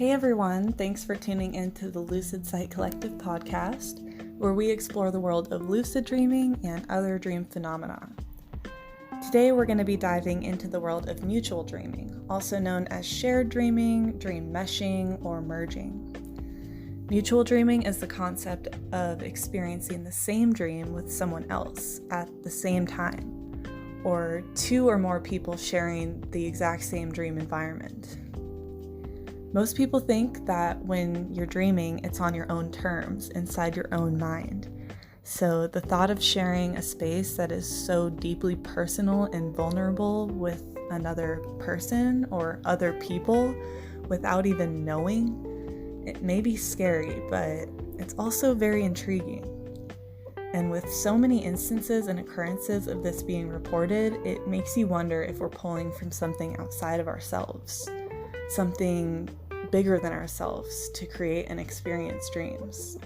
Hey everyone, thanks for tuning into the Lucid Sight Collective podcast, where we explore the world of lucid dreaming and other dream phenomena. Today we're going to be diving into the world of mutual dreaming, also known as shared dreaming, dream meshing, or merging. Mutual dreaming is the concept of experiencing the same dream with someone else at the same time, or two or more people sharing the exact same dream environment. Most people think that when you're dreaming, it's on your own terms, inside your own mind. So the thought of sharing a space that is so deeply personal and vulnerable with another person or other people without even knowing, it may be scary, but it's also very intriguing. And with so many instances and occurrences of this being reported, it makes you wonder if we're pulling from something outside of ourselves, something bigger than ourselves to create and experience dreams.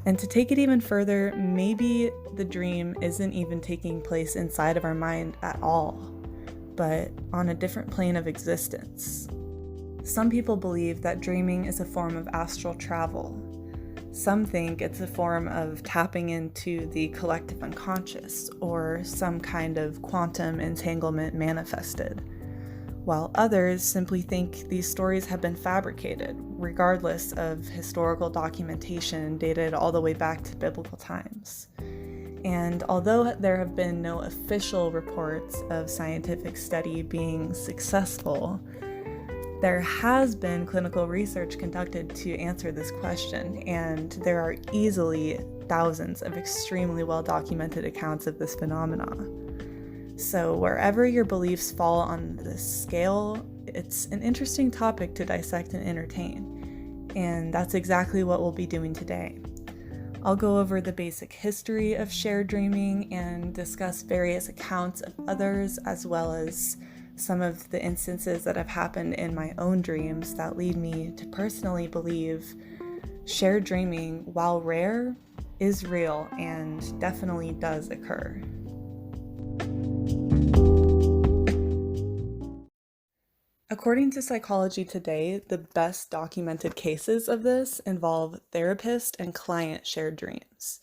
And to take it even further, maybe the dream isn't even taking place inside of our mind at all, but on a different plane of existence. Some people believe that dreaming is a form of astral travel. Some think it's a form of tapping into the collective unconscious or some kind of quantum entanglement manifested, while others simply think these stories have been fabricated, regardless of historical documentation dated all the way back to biblical times. And although there have been no official reports of scientific study being successful, there has been clinical research conducted to answer this question, and there are easily thousands of extremely well-documented accounts of this phenomenon. So wherever your beliefs fall on this scale, it's an interesting topic to dissect and entertain. And that's exactly what we'll be doing today. I'll go over the basic history of shared dreaming and discuss various accounts of others, as well as some of the instances that have happened in my own dreams that lead me to personally believe shared dreaming, while rare, is real and definitely does occur. According to Psychology Today, the best documented cases of this involve therapist and client shared dreams.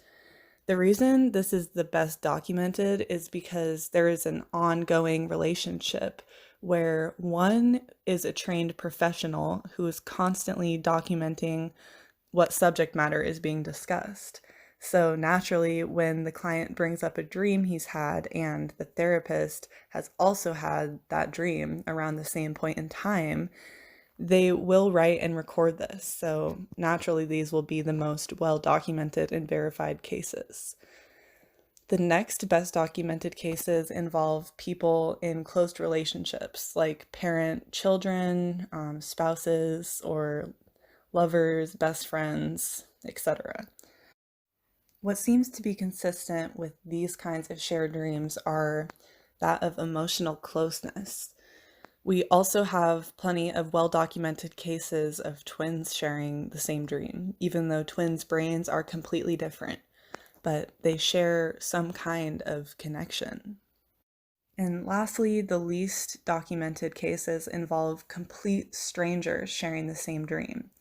The reason this is the best documented is because there is an ongoing relationship where one is a trained professional who is constantly documenting what subject matter is being discussed. So naturally, when the client brings up a dream he's had and the therapist has also had that dream around the same point in time, they will write and record this. So naturally, these will be the most well-documented and verified cases. The next best documented cases involve people in close relationships, like parent-children, spouses, or lovers, best friends, etc. What seems to be consistent with these kinds of shared dreams are that of emotional closeness. We also have plenty of well-documented cases of twins sharing the same dream, even though twins' brains are completely different, but they share some kind of connection. And lastly, the least documented cases involve complete strangers sharing the same dream.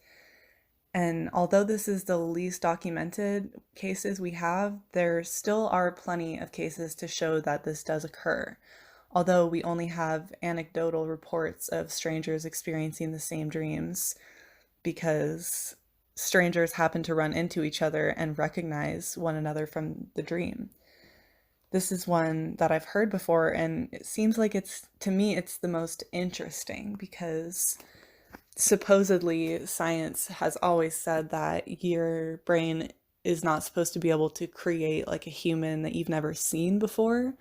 And although this is the least documented cases we have, there still are plenty of cases to show that this does occur. Although we only have anecdotal reports of strangers experiencing the same dreams because strangers happen to run into each other and recognize one another from the dream. This is one that I've heard before, and it seems like to me, it's the most interesting because supposedly science has always said that your brain is not supposed to be able to create like a human that you've never seen before.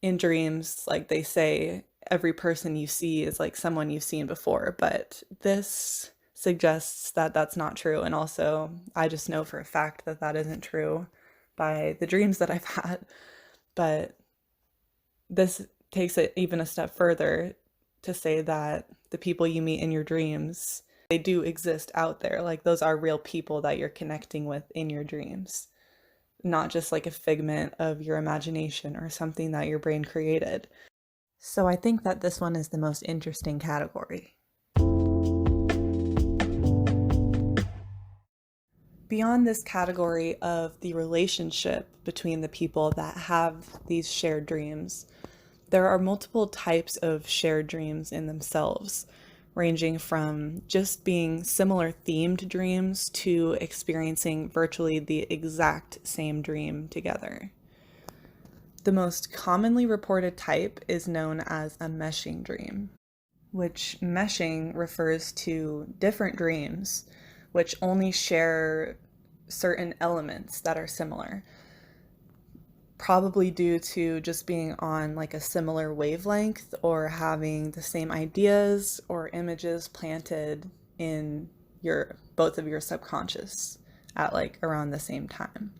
In dreams, like they say, every person you see is like someone you've seen before, but this suggests that that's not true. And also, I just know for a fact that that isn't true by the dreams that I've had. But this takes it even a step further to say that the people you meet in your dreams, they do exist out there. Like those are real people that you're connecting with in your dreams, not just like a figment of your imagination or something that your brain created. So I think that this one is the most interesting category. Beyond this category of the relationship between the people that have these shared dreams, there are multiple types of shared dreams in themselves, ranging from just being similar themed dreams to experiencing virtually the exact same dream together. The most commonly reported type is known as a meshing dream, which meshing refers to different dreams which only share certain elements that are similar, probably due to just being on like a similar wavelength or having the same ideas or images planted in your both of your subconscious at like around the same time.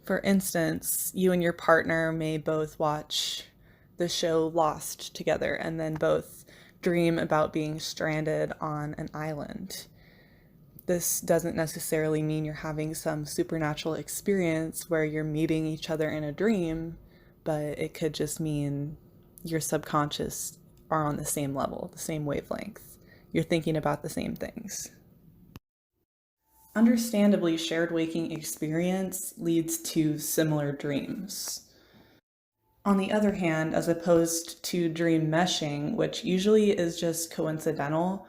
For instance, you and your partner may both watch the show Lost together and then both dream about being stranded on an island. This doesn't necessarily mean you're having some supernatural experience where you're meeting each other in a dream, but it could just mean your subconscious are on the same level, the same wavelength. You're thinking about the same things. Understandably, shared waking experience leads to similar dreams. On the other hand, as opposed to dream meshing, which usually is just coincidental,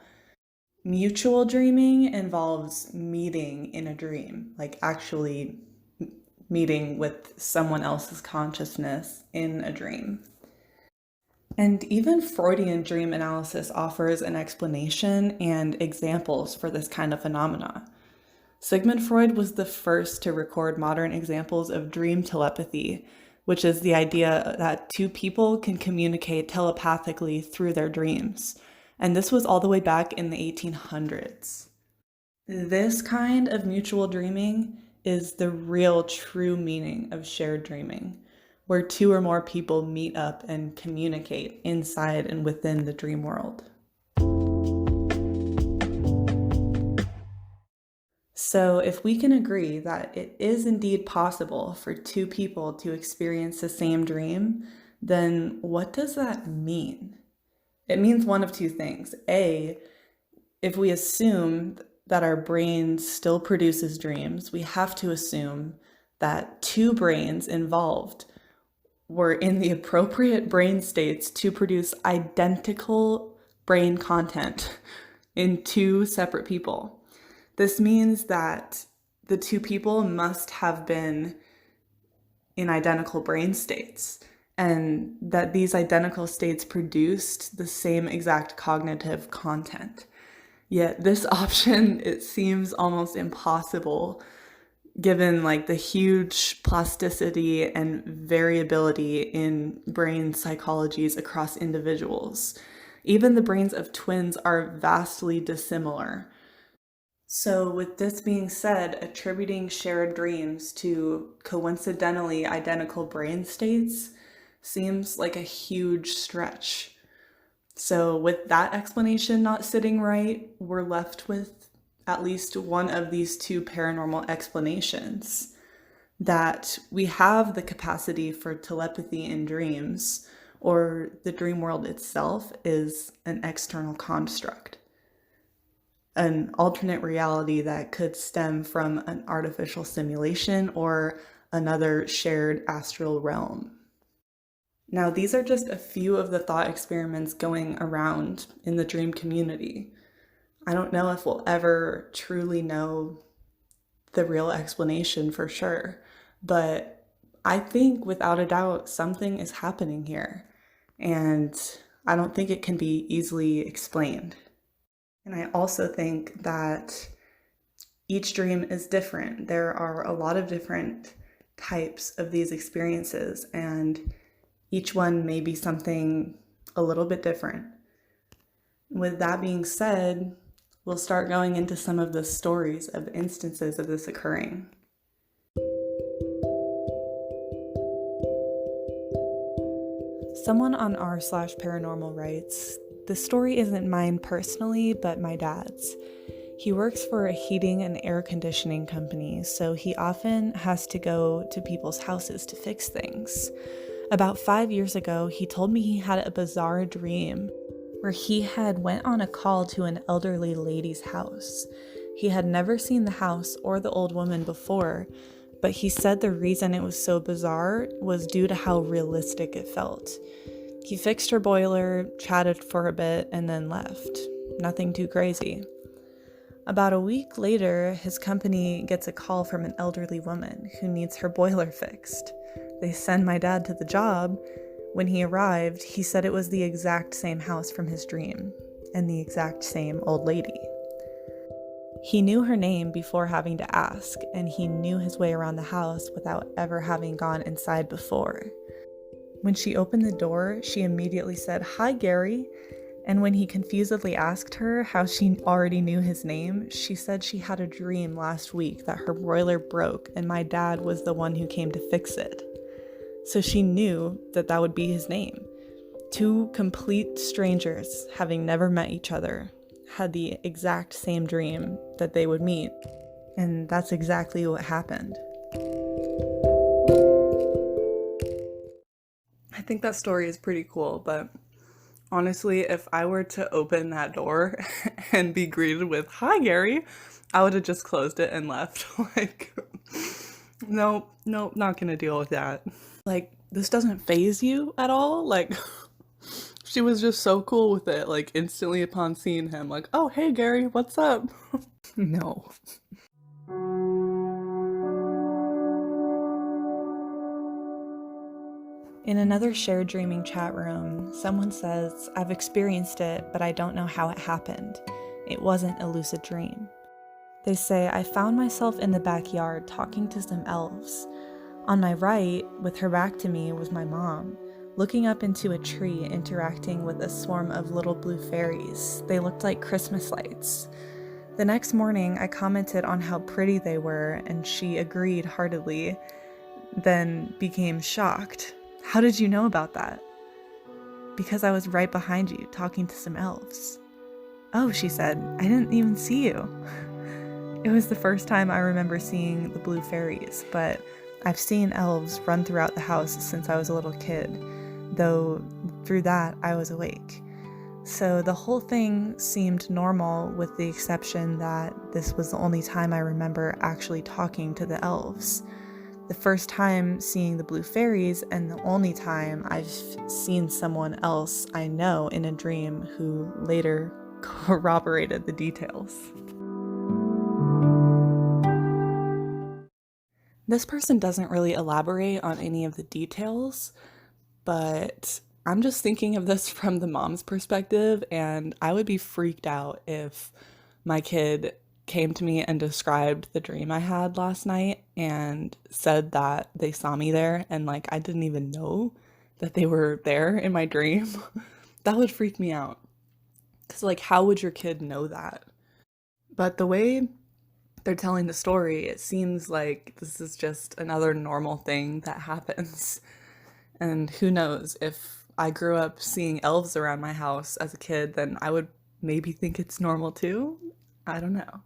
mutual dreaming involves meeting in a dream, like actually meeting with someone else's consciousness in a dream. And even Freudian dream analysis offers an explanation and examples for this kind of phenomena. Sigmund Freud was the first to record modern examples of dream telepathy, which is the idea that two people can communicate telepathically through their dreams. And this was all the way back in the 1800s. This kind of mutual dreaming is the real true meaning of shared dreaming, where two or more people meet up and communicate inside and within the dream world. So if we can agree that it is indeed possible for two people to experience the same dream, then what does that mean? It means one of two things. A, if we assume that our brain still produces dreams, we have to assume that two brains involved were in the appropriate brain states to produce identical brain content in two separate people. This means that the two people must have been in identical brain states, and that these identical states produced the same exact cognitive content. Yet this option, it seems almost impossible given like the huge plasticity and variability in brain psychologies across individuals. Even the brains of twins are vastly dissimilar. So with this being said, attributing shared dreams to coincidentally identical brain states seems like a huge stretch. So with that explanation not sitting right, we're left with at least one of these two paranormal explanations. That we have the capacity for telepathy in dreams, or the dream world itself is an external construct. An alternate reality that could stem from an artificial simulation or another shared astral realm. Now, these are just a few of the thought experiments going around in the dream community. I don't know if we'll ever truly know the real explanation for sure, but I think without a doubt something is happening here, and I don't think it can be easily explained. And I also think that each dream is different. There are a lot of different types of these experiences, and each one may be something a little bit different. With that being said, we'll start going into some of the stories of instances of this occurring. Someone on r/paranormal writes, "The story isn't mine personally, but my dad's. He works for a heating and air conditioning company, so he often has to go to people's houses to fix things. About 5 years ago, he told me he had a bizarre dream where he had went on a call to an elderly lady's house. He had never seen the house or the old woman before, but he said the reason it was so bizarre was due to how realistic it felt. He fixed her boiler, chatted for a bit, and then left. Nothing too crazy. About a week later, his company gets a call from an elderly woman who needs her boiler fixed. They send my dad to the job. When he arrived, he said it was the exact same house from his dream, and the exact same old lady. He knew her name before having to ask, and he knew his way around the house without ever having gone inside before. When she opened the door, she immediately said, "Hi, Gary." And when he confusedly asked her how she already knew his name, she said she had a dream last week that her boiler broke and my dad was the one who came to fix it. So she knew that that would be his name. Two complete strangers, having never met each other, had the exact same dream that they would meet. And that's exactly what happened. I think that story is pretty cool, but honestly, if I were to open that door and be greeted with, "Hi, Gary," I would have just closed it and left. Like, nope, not gonna deal with that. Like, this doesn't faze you at all? Like, she was just so cool with it, like, instantly upon seeing him, like, "Oh, hey, Gary, what's up?" No. In another shared dreaming chat room, someone says, "I've experienced it, but I don't know how it happened. It wasn't a lucid dream." They say, "I found myself in the backyard talking to some elves. On my right, with her back to me, was my mom, looking up into a tree, interacting with a swarm of little blue fairies. They looked like Christmas lights. The next morning, I commented on how pretty they were, and she agreed heartedly, then became shocked. 'How did you know about that?' 'Because I was right behind you, talking to some elves.' 'Oh,' she said, 'I didn't even see you.' It was the first time I remember seeing the blue fairies, but I've seen elves run throughout the house since I was a little kid, though through that I was awake. So the whole thing seemed normal, with the exception that this was the only time I remember actually talking to the elves. The first time seeing the blue fairies, and the only time I've seen someone else I know in a dream who later corroborated the details." This person doesn't really elaborate on any of the details, but I'm just thinking of this from the mom's perspective, and I would be freaked out if my kid came to me and described the dream I had last night and said that they saw me there and like I didn't even know that they were there in my dream. That would freak me out. 'Cause like how would your kid know that? But the way they're telling the story, it seems like this is just another normal thing that happens. And who knows, if I grew up seeing elves around my house as a kid, then I would maybe think it's normal too. I don't know.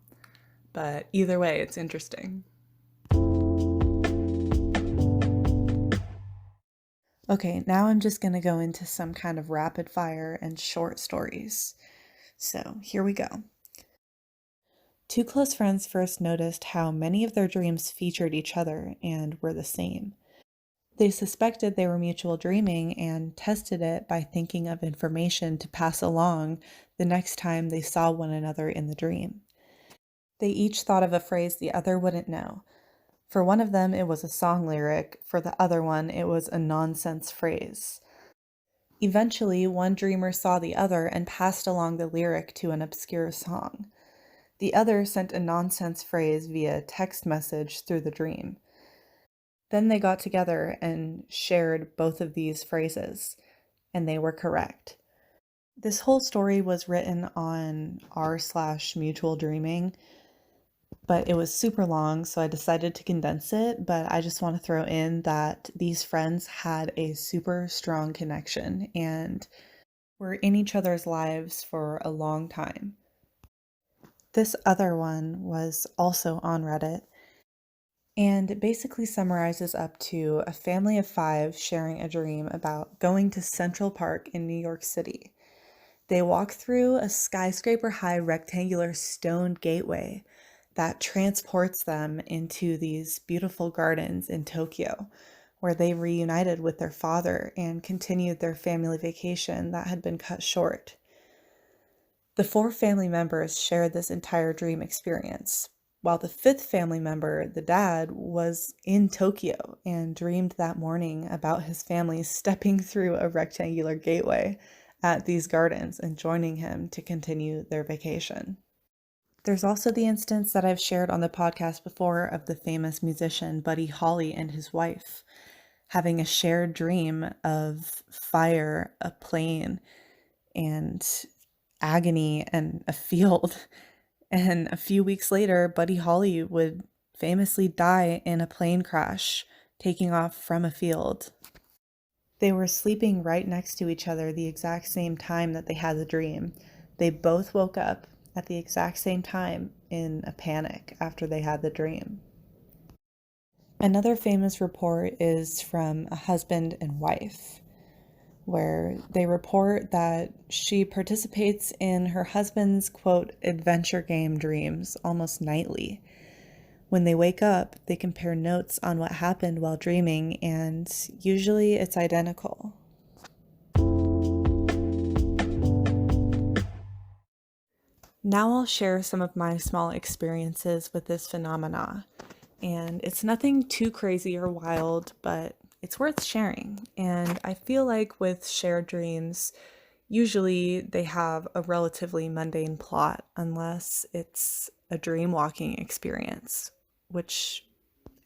But either way, it's interesting. Okay, now I'm just going to go into some kind of rapid fire and short stories. So here we go. Two close friends first noticed how many of their dreams featured each other and were the same. They suspected they were mutual dreaming and tested it by thinking of information to pass along the next time they saw one another in the dream. They each thought of a phrase the other wouldn't know. For one of them, it was a song lyric. For the other one, it was a nonsense phrase. Eventually, one dreamer saw the other and passed along the lyric to an obscure song. The other sent a nonsense phrase via text message through the dream. Then they got together and shared both of these phrases, and they were correct. This whole story was written on r/mutual dreaming, but it was super long, so I decided to condense it. But I just want to throw in that these friends had a super strong connection and were in each other's lives for a long time. This other one was also on Reddit, and it basically summarizes up to a family of 5 sharing a dream about going to Central Park in New York City. They walk through a skyscraper-high rectangular stone gateway. that transports them into these beautiful gardens in Tokyo, where they reunited with their father and continued their family vacation that had been cut short. The four family members shared this entire dream experience, while the fifth family member, the dad, was in Tokyo and dreamed that morning about his family stepping through a rectangular gateway at these gardens and joining him to continue their vacation. There's also the instance that I've shared on the podcast before of the famous musician Buddy Holly and his wife having a shared dream of fire, a plane, and agony and a field. And a few weeks later, Buddy Holly would famously die in a plane crash, taking off from a field. They were sleeping right next to each other the exact same time that they had the dream. They both woke up at the exact same time in a panic after they had the dream. Another famous report is from a husband and wife, where they report that she participates in her husband's, quote, adventure game dreams almost nightly. When they wake up, they compare notes on what happened while dreaming, and usually it's identical. Now I'll share some of my small experiences with this phenomena. And it's nothing too crazy or wild, but it's worth sharing. And I feel like with shared dreams, usually they have a relatively mundane plot unless it's a dream walking experience, which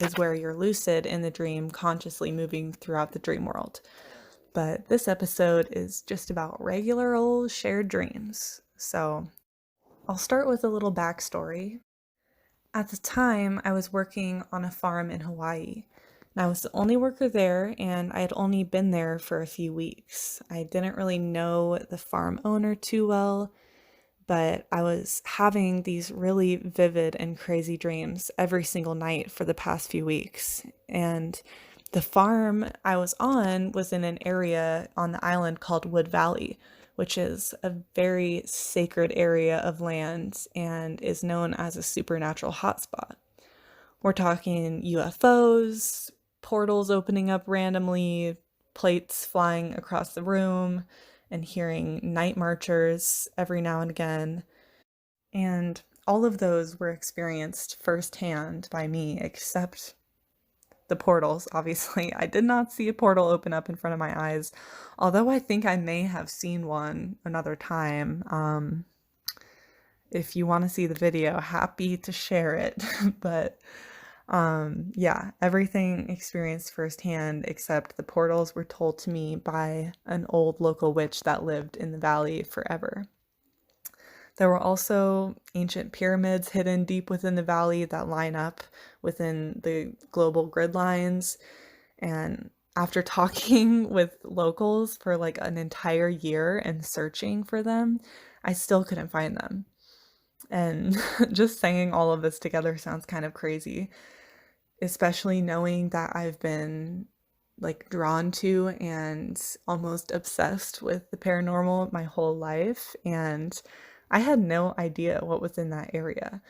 is where you're lucid in the dream, consciously moving throughout the dream world. But this episode is just about regular old shared dreams. So I'll start with a little backstory. At the time, I was working on a farm in Hawaii, and I was the only worker there, and I had only been there for a few weeks. I didn't really know the farm owner too well, but I was having these really vivid and crazy dreams every single night for the past few weeks. And the farm I was on was in an area on the island called Wood Valley, which is a very sacred area of land and is known as a supernatural hotspot. We're talking UFOs, portals opening up randomly, plates flying across the room, and hearing night marchers every now and again. And all of those were experienced firsthand by me, except the portals, obviously. I did not see a portal open up in front of my eyes, although I think I may have seen one another time. If you want to see the video, happy to share it. But yeah, everything experienced firsthand, except the portals were told to me by an old local witch that lived in the valley forever. There were also ancient pyramids hidden deep within the valley that line up within the global grid lines. And after talking with locals for like an entire year and searching for them, I still couldn't find them. And just saying all of this together sounds kind of crazy, especially knowing that I've been like drawn to and almost obsessed with the paranormal my whole life. And I had no idea what was in that area.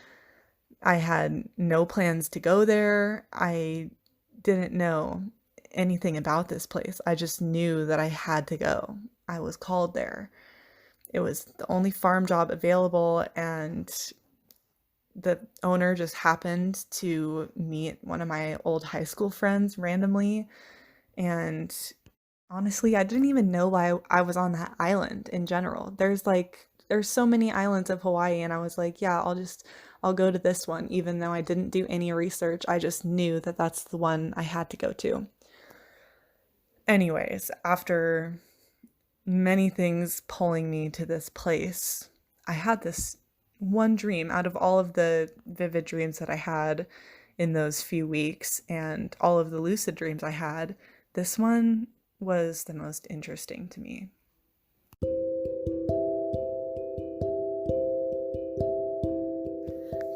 I had no plans to go there. I didn't know anything about this place. I just knew that I had to go. I was called there. It was the only farm job available, and the owner just happened to meet one of my old high school friends randomly. And honestly, I didn't even know why I was on that island in general. There's so many islands of Hawaii, and I was like, yeah, I'll go to this one, even though I didn't do any research. I just knew that that's the one I had to go to. Anyways, after many things pulling me to this place, I had this one dream out of all of the vivid dreams that I had in those few weeks and all of the lucid dreams I had. This one was the most interesting to me.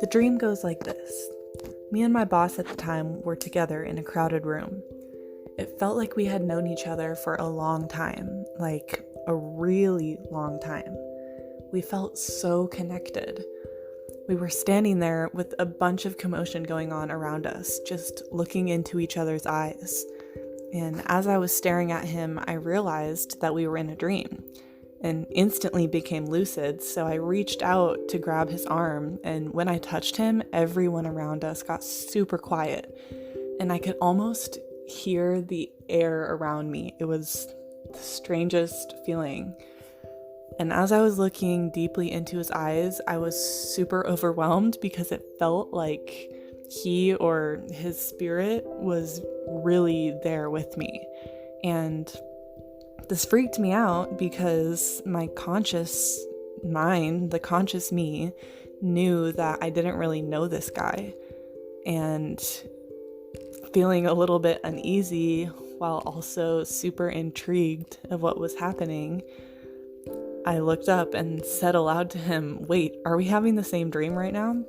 The dream goes like this. Me and my boss at the time were together in a crowded room. It felt like we had known each other for a long time, like a really long time. We felt so connected. We were standing there with a bunch of commotion going on around us, just looking into each other's eyes. And as I was staring at him, I realized that we were in a dream and instantly became lucid, so I reached out to grab his arm, and when I touched him, everyone around us got super quiet, and I could almost hear the air around me. It was the strangest feeling. And as I was looking deeply into his eyes, I was super overwhelmed because it felt like he or his spirit was really there with me. And this freaked me out because my conscious mind, the conscious me, knew that I didn't really know this guy. And feeling a little bit uneasy while also super intrigued of what was happening, I looked up and said aloud to him, "Wait, are we having the same dream right now?"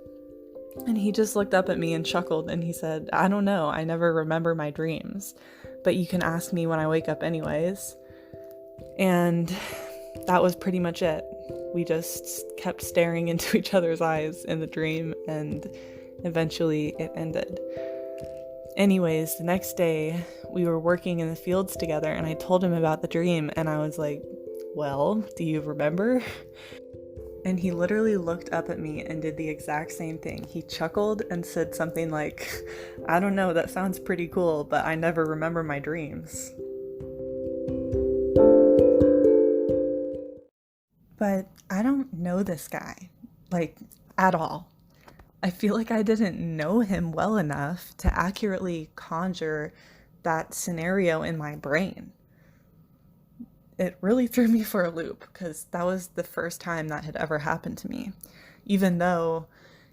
And he just looked up at me and chuckled, and he said, "I don't know, I never remember my dreams, but you can ask me when I wake up anyways." And that was pretty much it. We just kept staring into each other's eyes in the dream, and eventually it ended. Anyways, the next day, we were working in the fields together, and I told him about the dream, and I was like, "Well, do you remember?" And he literally looked up at me and did the exact same thing. He chuckled and said something like, "I don't know, that sounds pretty cool, but I never remember my dreams." But I don't know this guy, like, at all. I feel like I didn't know him well enough to accurately conjure that scenario in my brain. It really threw me for a loop because that was the first time that had ever happened to me. Even though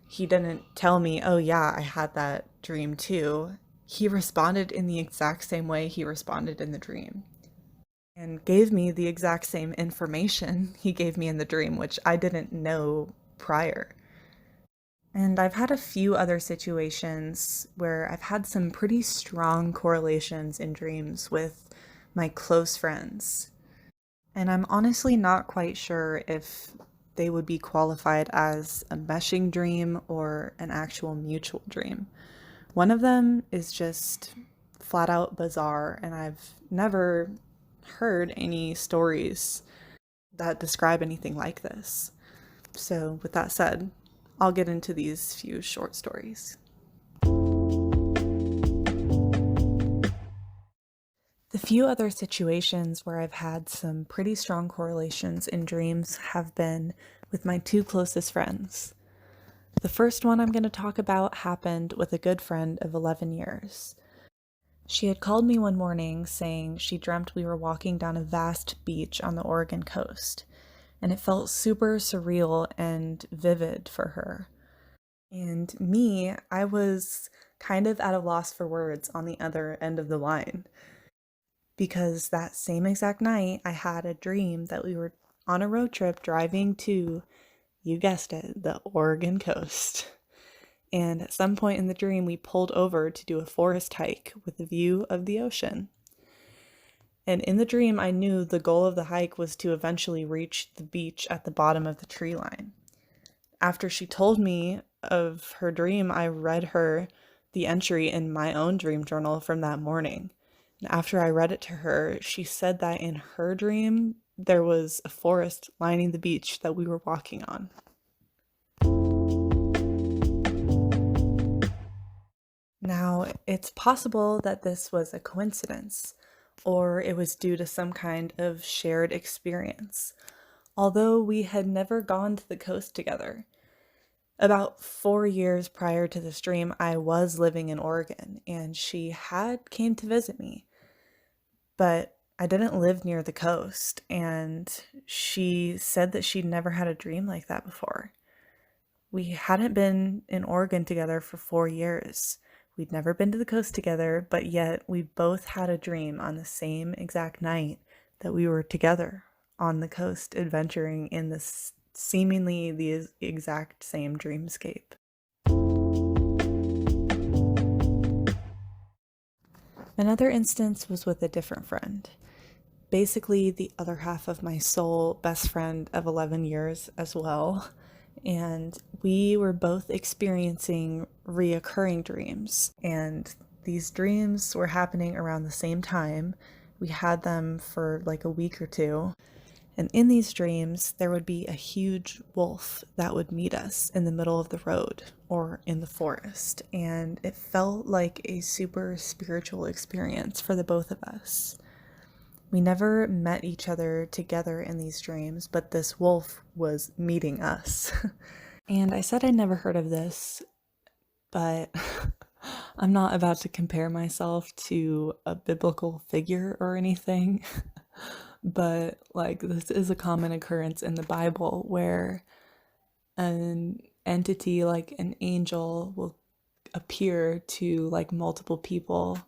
he didn't tell me, "Oh yeah, I had that dream too," he responded in the exact same way he responded in the dream and gave me the exact same information he gave me in the dream, which I didn't know prior. And I've had a few other situations where I've had some pretty strong correlations in dreams with my close friends. And I'm honestly not quite sure if they would be qualified as a meshing dream or an actual mutual dream. One of them is just flat out bizarre, and I've never heard any stories that describe anything like this. So, with that said, I'll get into these few short stories. The few other situations where I've had some pretty strong correlations in dreams have been with my two closest friends. The first one I'm going to talk about happened with a good friend of 11 years. She had called me one morning saying she dreamt we were walking down a vast beach on the Oregon coast, and it felt super surreal and vivid for her. And me, I was kind of at a loss for words on the other end of the line. Because that same exact night, I had a dream that we were on a road trip driving to, you guessed it, the Oregon coast. And at some point in the dream, we pulled over to do a forest hike with a view of the ocean. And in the dream, I knew the goal of the hike was to eventually reach the beach at the bottom of the tree line. After she told me of her dream, I read her the entry in my own dream journal from that morning. And after I read it to her, she said that in her dream, there was a forest lining the beach that we were walking on. Now, it's possible that this was a coincidence, or it was due to some kind of shared experience, although we had never gone to the coast together. About 4 years prior to this dream, I was living in Oregon, and she had came to visit me. But I didn't live near the coast, and she said that she'd never had a dream like that before. We hadn't been in Oregon together for 4 years. We'd never been to the coast together, but yet we both had a dream on the same exact night that we were together on the coast adventuring in this seemingly the exact same dreamscape. Another instance was with a different friend. Basically, the other half of my soul best friend of 11 years as well. and we were both experiencing reoccurring dreams. And these dreams were happening around the same time. We had them for like a week or two. And in these dreams, there would be a huge wolf that would meet us in the middle of the road or in the forest. And it felt like a super spiritual experience for the both of us. We never met each other together in these dreams, but this wolf was meeting us. And I said I'd never heard of this, but I'm not about to compare myself to a biblical figure or anything. But like, this is a common occurrence in the Bible where an entity like an angel will appear to like multiple people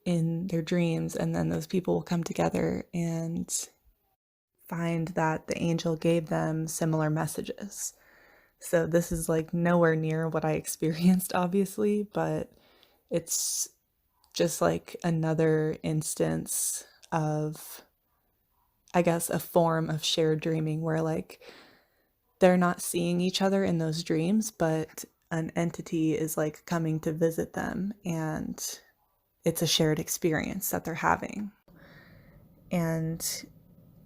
in their dreams, and then those people will come together and find that the angel gave them similar messages. So this is like nowhere near what I experienced, obviously, but it's just like another instance of, I guess, a form of shared dreaming where like they're not seeing each other in those dreams, but an entity is like coming to visit them, and it's a shared experience that they're having. And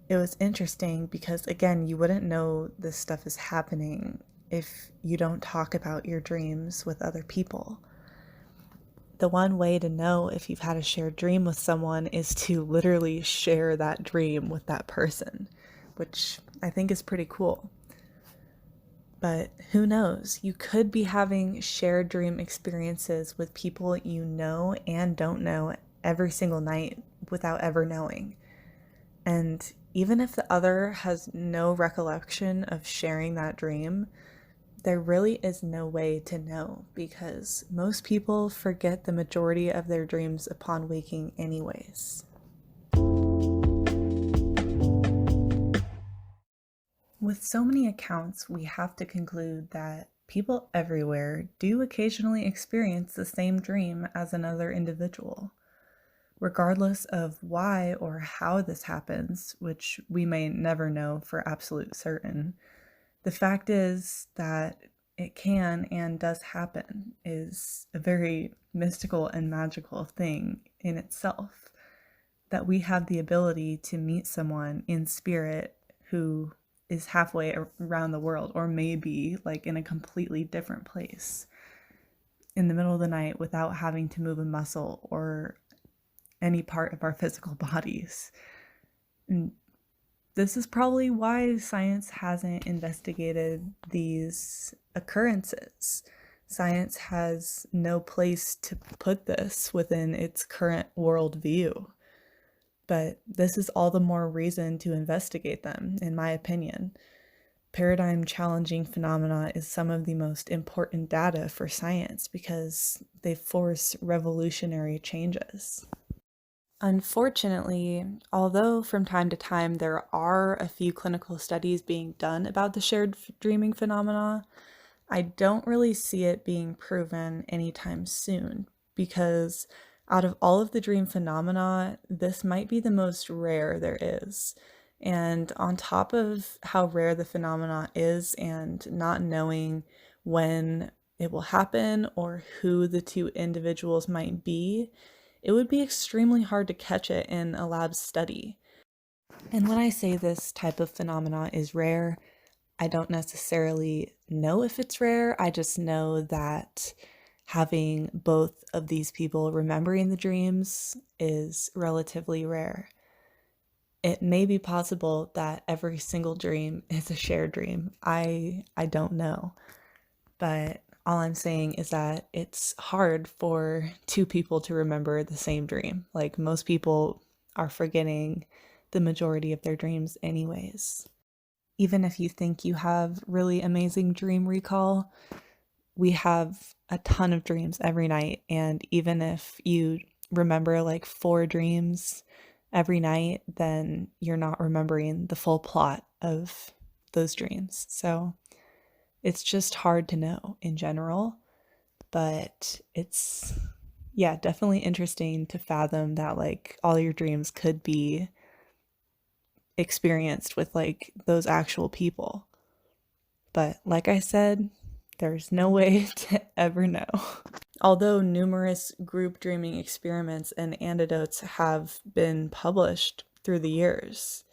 it was interesting because, again, you wouldn't know this stuff is happening if you don't talk about your dreams with other people. The one way to know if you've had a shared dream with someone is to literally share that dream with that person, which I think is pretty cool. But who knows? You could be having shared dream experiences with people you know and don't know every single night without ever knowing. And even if the other has no recollection of sharing that dream, there really is no way to know because most people forget the majority of their dreams upon waking anyways. With so many accounts, we have to conclude that people everywhere do occasionally experience the same dream as another individual. Regardless of why or how this happens, which we may never know for absolute certain, the fact is that it can and does happen is a very mystical and magical thing in itself. That we have the ability to meet someone in spirit who is halfway around the world, or maybe like in a completely different place in the middle of the night without having to move a muscle or any part of our physical bodies. And this is probably why science hasn't investigated these occurrences. Science has no place to put this within its current worldview. But this is all the more reason to investigate them, in my opinion. Paradigm challenging phenomena is some of the most important data for science because they force revolutionary changes. Unfortunately, although from time to time there are a few clinical studies being done about the shared dreaming phenomena, I don't really see it being proven anytime soon because out of all of the dream phenomena, this might be the most rare there is. And on top of how rare the phenomena is and not knowing when it will happen or who the two individuals might be, it would be extremely hard to catch it in a lab study. And when I say this type of phenomena is rare, I don't necessarily know if it's rare. I just know that having both of these people remembering the dreams is relatively rare. It may be possible that every single dream is a shared dream. I don't know. But all I'm saying is that it's hard for two people to remember the same dream. Like most people are forgetting the majority of their dreams anyways. Even if you think you have really amazing dream recall, we have a ton of dreams every night. And even if you remember like 4 dreams every night, then you're not remembering the full plot of those dreams. So it's just hard to know in general, but it's, yeah, definitely interesting to fathom that like all your dreams could be experienced with like those actual people. But like I said, there's no way to ever know. Although numerous group dreaming experiments and antidotes have been published through the years,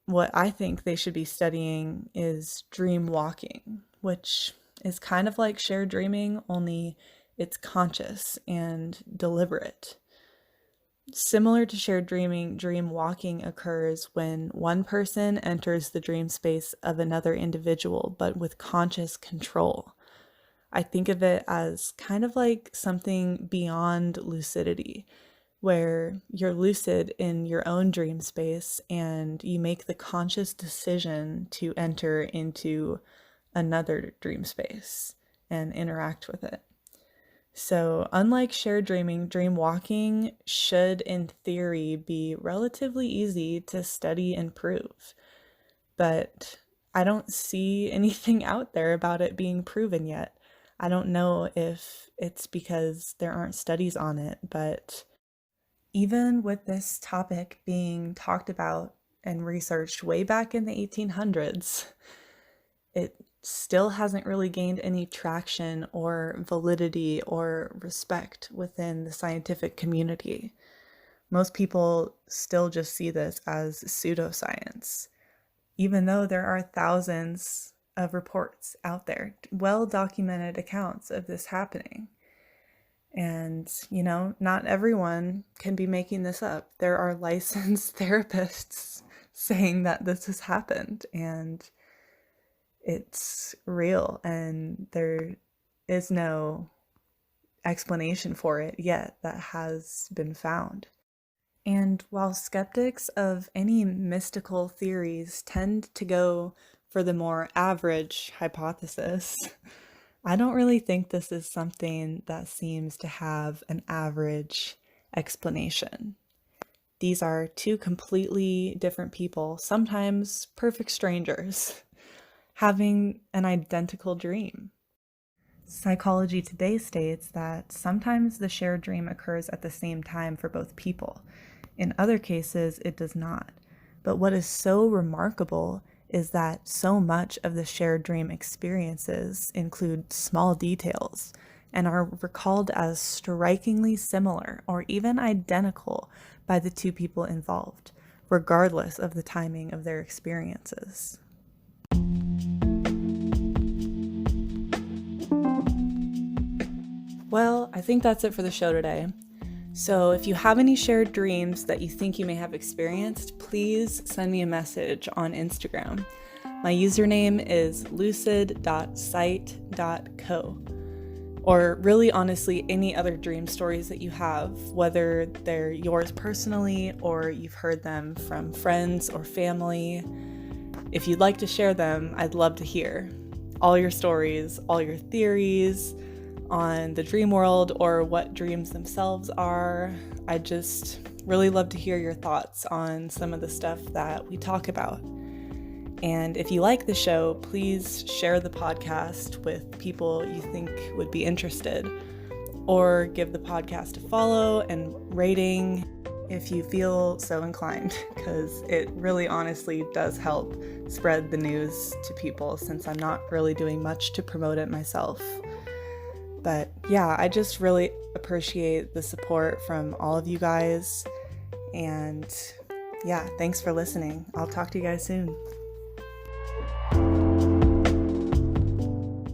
what I think they should be studying is dream walking, which is kind of like shared dreaming, only it's conscious and deliberate. Similar to shared dreaming, dream walking occurs when one person enters the dream space of another individual, but with conscious control. I think of it as kind of like something beyond lucidity, where you're lucid in your own dream space and you make the conscious decision to enter into another dream space and interact with it. So, unlike shared dreaming, dream walking should, in theory, be relatively easy to study and prove. But I don't see anything out there about it being proven yet. I don't know if it's because there aren't studies on it, but even with this topic being talked about and researched way back in the 1800s, it still hasn't really gained any traction or validity or respect within the scientific community. Most people still just see this as pseudoscience, even though there are thousands of reports out there, well-documented accounts of this happening. And, not everyone can be making this up. There are licensed therapists saying that this has happened, and it's real, and there is no explanation for it yet that has been found. And while skeptics of any mystical theories tend to go for the more average hypothesis, I don't really think this is something that seems to have an average explanation. These are two completely different people, sometimes perfect strangers, having an identical dream. Psychology Today states that sometimes the shared dream occurs at the same time for both people. In other cases, it does not. But what is so remarkable is that so much of the shared dream experiences include small details and are recalled as strikingly similar or even identical by the two people involved, regardless of the timing of their experiences. Well, I think that's it for the show today. So if you have any shared dreams that you think you may have experienced, please send me a message on Instagram. My username is lucid.site.co. Or really honestly, any other dream stories that you have, whether they're yours personally or you've heard them from friends or family. If you'd like to share them, I'd love to hear all your stories, all your theories on the dream world or what dreams themselves are. I just really love to hear your thoughts on some of the stuff that we talk about. And if you like the show, please share the podcast with people you think would be interested, or give the podcast a follow and rating if you feel so inclined, because it really honestly does help spread the news to people since I'm not really doing much to promote it myself. But yeah, I just really appreciate the support from all of you guys. And yeah, thanks for listening. I'll talk to you guys soon.